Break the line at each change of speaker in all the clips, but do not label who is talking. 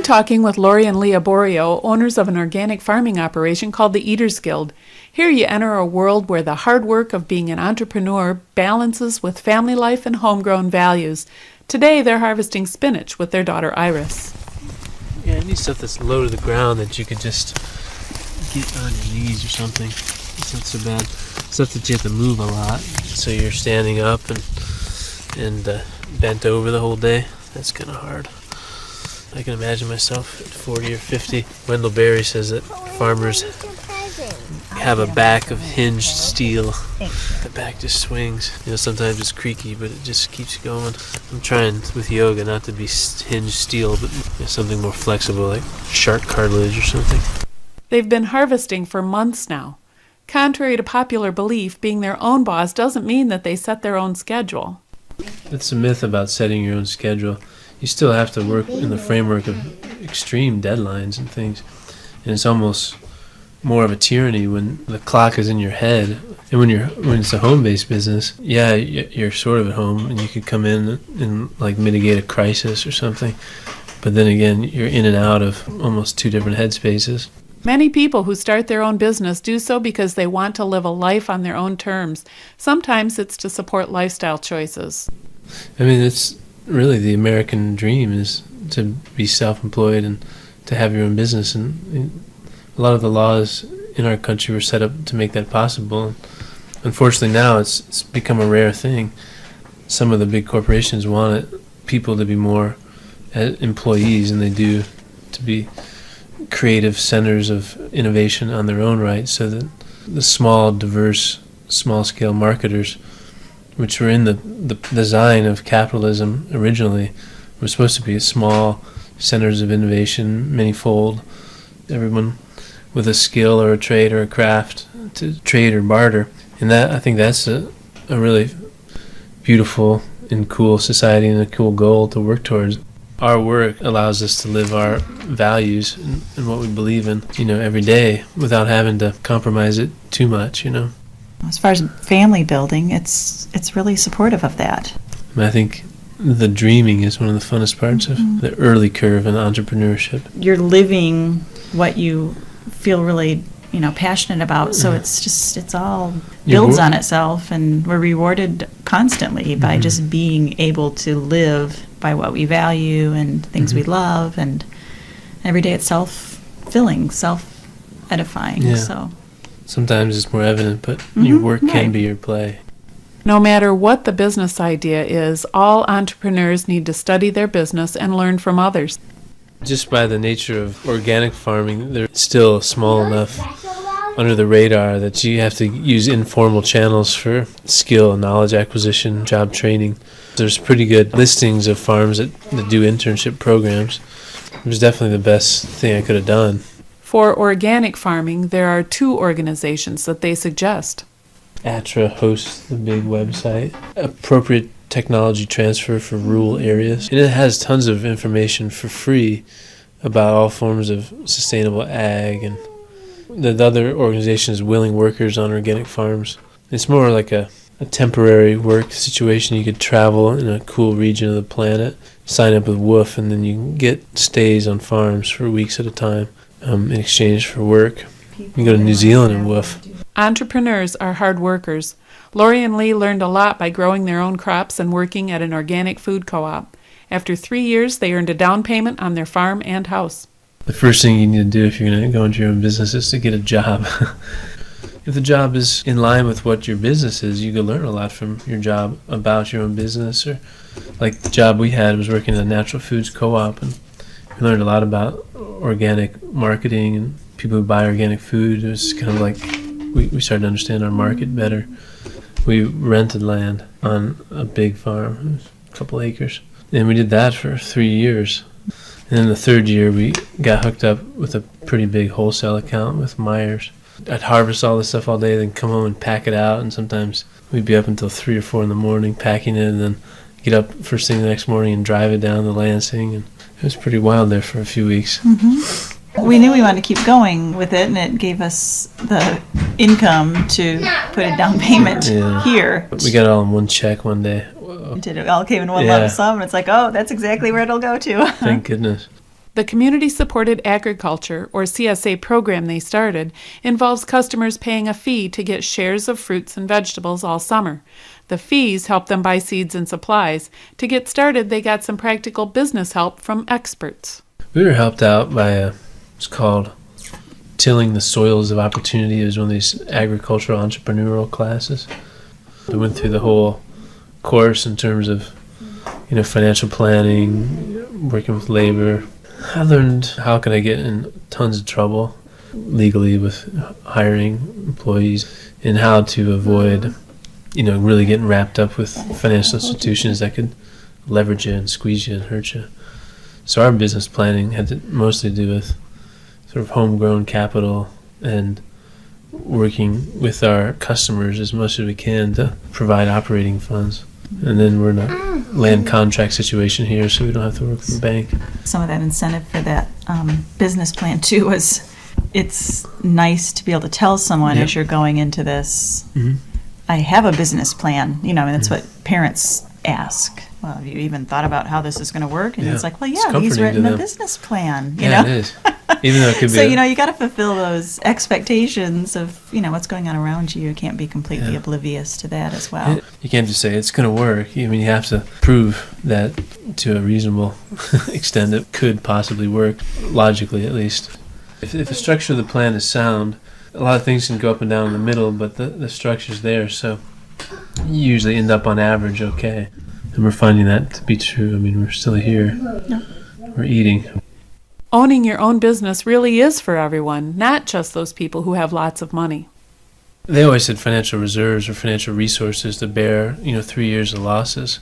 talking with Lori and Leah Borio, owners of an organic farming operation called the Eaters Guild. Here you enter a world where the hard work of being an entrepreneur balances with family life and homegrown values. Today they're harvesting spinach with their daughter Iris.
Yeah, I need stuff that's low to the ground that you could just get on your knees or something. It's not so bad. Stuff that you have to move a lot, so you're standing up and bent over the whole day. That's kind of hard. I can imagine myself at 40 or 50. Wendell Berry says that farmers have a back of hinged steel. The back just swings. Sometimes it's creaky, but it just keeps going. I'm trying with yoga not to be hinged steel, but something more flexible, like shark cartilage or something.
They've been harvesting for months now. Contrary to popular belief, being their own boss doesn't mean that they set their own schedule.
It's a myth about setting your own schedule. You still have to work in the framework of extreme deadlines and things. And it's almost more of a tyranny when the clock is in your head. And when it's a home-based business, yeah, you're sort of at home and you could come in and like mitigate a crisis or something. But then again, you're in and out of almost two different headspaces.
Many people who start their own business do so because they want to live a life on their own terms. Sometimes it's to support lifestyle choices.
I mean, it's really the American dream is to be self-employed and to have your own business. And a lot of the laws in our country were set up to make that possible. Unfortunately, now it's become a rare thing. Some of the big corporations want people to be more employees than they do to be creative centers of innovation on their own right, so that the small, diverse, small-scale marketers, which were in the design of capitalism originally, were supposed to be small centers of innovation, many-fold, everyone with a skill or a trade or a craft to trade or barter. And that, I think that's a really beautiful and cool society and a cool goal to work towards. Our work allows us to live our values and what we believe in, every day without having to compromise it too much,
As far as family building, it's really supportive of that.
I think the dreaming is one of the funnest parts of the early curve in entrepreneurship.
You're living what you feel really, passionate about, so it's all builds on itself, and we're rewarded constantly by just being able to live by what we value and things we love, and every day it's self-filling, self-edifying.
Yeah.
So
sometimes it's more evident, but your work can be your play.
No matter what the business idea is, all entrepreneurs need to study their business and learn from others.
Just by the nature of organic farming, they're still small enough under the radar that you have to use informal channels for skill and knowledge acquisition, job training. There's pretty good listings of farms that do internship programs. It was definitely the best thing I could have done.
For organic farming, there are 2 organizations that they suggest.
ATRA hosts the big website, Appropriate Technology Transfer for Rural Areas. And it has tons of information for free about all forms of sustainable ag. And the other organization is Willing Workers on Organic Farms. It's more like a temporary work situation. You could travel in a cool region of the planet, sign up with WOOF, and then you can get stays on farms for weeks at a time in exchange for work. You can go to New Zealand and WOOF.
Entrepreneurs are hard workers. Lori and Lee learned a lot by growing their own crops and working at an organic food co-op. After 3 years, they earned a down payment on their farm and house.
The first thing you need to do if you're going to go into your own business is to get a job. If the job is in line with what your business is, you can learn a lot from your job about your own business. Or like the job we had was working at a natural foods co-op, and we learned a lot about organic marketing and people who buy organic food. It was kind of like we started to understand our market better. We rented land on a big farm, it was a couple acres, and we did that for 3 years. And in the 3rd year, we got hooked up with a pretty big wholesale account with Myers. I'd harvest all this stuff all day, then come home and pack it out, and sometimes we'd be up until 3 or 4 in the morning packing it, and then get up first thing the next morning and drive it down to Lansing. And it was pretty wild there for a few weeks.
we knew we wanted to keep going with it, and it gave us the income to put a down payment here.
We got it all in one check one day.
It all came in one lump sum, and it's like, oh, that's exactly where it'll go to.
Thank goodness.
The community-supported agriculture, or CSA program they started, involves customers paying a fee to get shares of fruits and vegetables all summer. The fees help them buy seeds and supplies. To get started, they got some practical business help from experts.
We were helped out by it's called Tilling the Soils of Opportunity. It was one of these agricultural entrepreneurial classes. We went through the whole course in terms of, financial planning, working with labor. I learned how can I get in tons of trouble legally with hiring employees and how to avoid, really getting wrapped up with financial institutions that could leverage you and squeeze you and hurt you. So our business planning had to mostly do with sort of homegrown capital and working with our customers as much as we can to provide operating funds. And then we're in a land contract situation here, so we don't have to work with the bank.
Some of that incentive for that business plan, too, was it's nice to be able to tell someone as you're going into this, I have a business plan. That's what parents ask. Well, have you even thought about how this is going to work? And it's like, well, yeah, he's written a business plan.
It is. Even though it could be.
So, you got to fulfill those expectations of, what's going on around you. You can't be completely oblivious to that as well.
You can't just say it's going to work. You have to prove that to a reasonable extent it could possibly work, logically at least. If the structure of the plan is sound, a lot of things can go up and down in the middle, but the structure's there, so you usually end up on average okay. And we're finding that to be true. We're still here. We're eating.
Owning your own business really is for everyone, not just those people who have lots of money.
They always said financial reserves or financial resources to bear, 3 years of losses.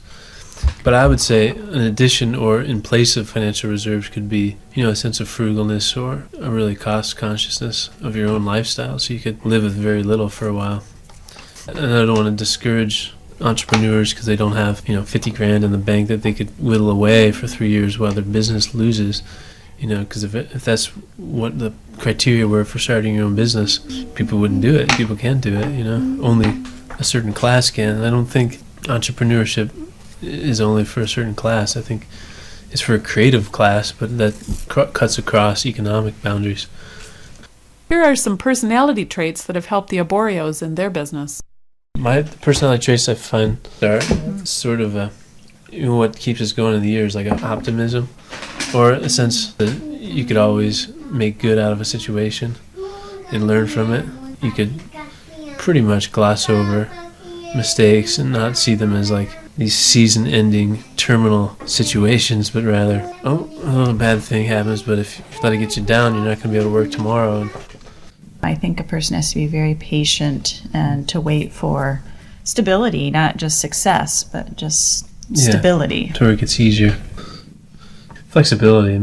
But I would say an addition or in place of financial reserves could be, a sense of frugalness or a really cost consciousness of your own lifestyle, so you could live with very little for a while. And I don't want to discourage entrepreneurs because they don't have, 50 grand in the bank that they could whittle away for 3 years while their business loses. Because if that's what the criteria were for starting your own business, people wouldn't do it. People can't do it, Only a certain class can. I don't think entrepreneurship is only for a certain class. I think it's for a creative class, but that cuts across economic boundaries.
Here are some personality traits that have helped the Aborios in their business.
My personality traits I find are sort of what keeps us going in the years, like optimism, or a sense that you could always make good out of a situation and learn from it. You could pretty much gloss over mistakes and not see them as like these season-ending terminal situations, but rather, a bad thing happens, but if you let it get you down, you're not going to be able to work tomorrow.
I think a person has to be very patient and to wait for stability, not just success, but just stability.
To where it gets easier. Flexibility,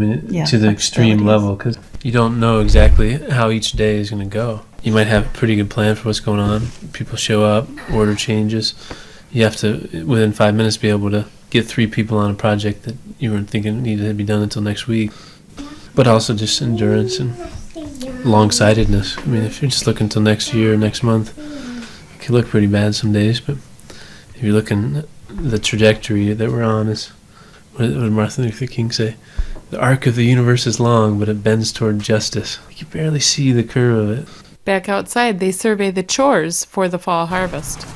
to the extreme level, because you don't know exactly how each day is going to go. You might have a pretty good plan for what's going on. People show up, order changes. You have to, within 5 minutes, be able to get 3 people on a project that you weren't thinking needed to be done until next week. But also just endurance and long-sightedness. If you're just looking until next year, next month, it can look pretty bad some days, but if you're looking, the trajectory that we're on is, what did Martin Luther King say? The arc of the universe is long, but it bends toward justice. You can barely see the curve of it.
Back outside, they survey the chores for the fall harvest.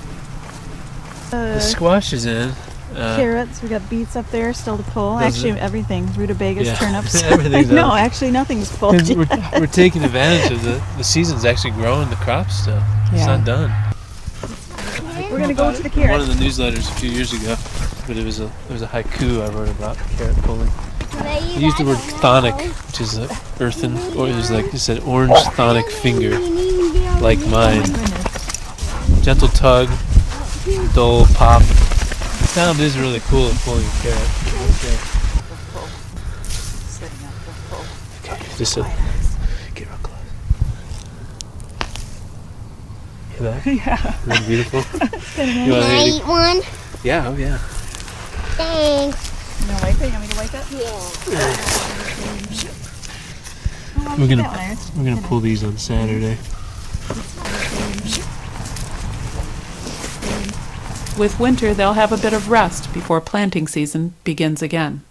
The squash is in.
Carrots, we got beets up there still to pull. Actually, everything. Rutabagas, turnips.
Everything's
No, actually, nothing's pulled yet.
We're taking advantage of the season's actually growing the crops still. It's not done.
We're going to go to the carrots.
One of the newsletters a few years ago, but it was a haiku I wrote about carrot pulling. I used the word chthonic, which is earthen, or it was like it said orange chthonic finger, like mine. Gentle tug, dull pop. The sound is really cool of pulling a carrot. Okay, just get real close. Hear that?
Yeah.
Isn't that beautiful?
Can I eat one?
Yeah, oh yeah.
Thanks.
You want to wipe it? You want me to wipe it?
Yeah.
We're gonna pull these on Saturday.
With winter, they'll have a bit of rest before planting season begins again.